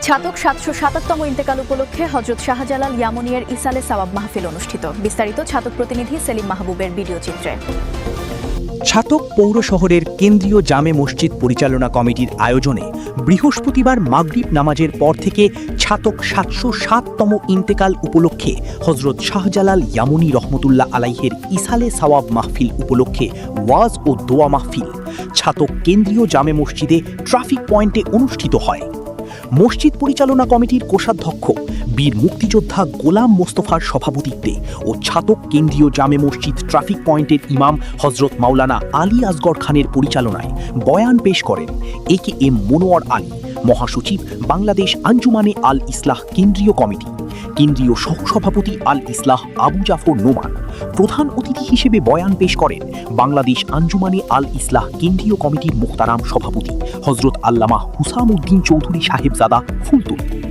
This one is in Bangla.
ছাতক ৭৭৭তম ইন্তেকাল উপলক্ষে হযরত শাহজালাল ইয়ামনিয়ের ইসালে সাওয়াব মাহফিল অনুষ্ঠিত। বিস্তারিত ছাতক প্রতিনিধি সেলিম মাহবুবের ভিডিও চিত্রে। ছাতক পৌর শহরের কেন্দ্রীয় জামে মসজিদ পরিচালনা কমিটির আয়োজনে বৃহস্পতিবার মাগরিব নামাজের পর থেকে ছাতক ৭০৭তম ইন্তেকাল উপলক্ষে হযরত শাহজালাল ইয়ামনি রহমতুল্লাহ আলাইহের ইসালে সাওয়াব মাহফিল উপলক্ষে ওয়াজ ও দোয়া মাহফিল ছাতক কেন্দ্রীয় জামে মসজিদে ট্রাফিক পয়েন্টে অনুষ্ঠিত হয়। মসজিদ পরিচালনা কমিটির কোষাধ্যক্ষ বীর মুক্তিযোদ্ধা গোলাম মোস্তফার সভাপতিত্বে ও ছাতক কেন্দ্রীয় জামে মসজিদ ট্রাফিক পয়েন্টের ইমাম হযরত মাওলানা আলী আসগর খানের পরিচালনায় বয়ান পেশ করেন AKM মনোয়ার আলী, মহাসচিব বাংলাদেশ আঞ্জুমানে আল ইসলাহ কেন্দ্রীয় কমিটি, কেন্দ্রীয় সহসভাপতি আল ইসলাহ আবু জাফর নোমান। প্রধান অতিথি হিসেবে বয়ান পেশ করেন বাংলাদেশ আঞ্জুমানে আল ইসলাহ কেন্দ্রীয় কমিটির মোহতারাম সভাপতি হযরত আল্লামা হুসাম উদ্দিন চৌধুরী সাহেবজাদা ফুলতুল।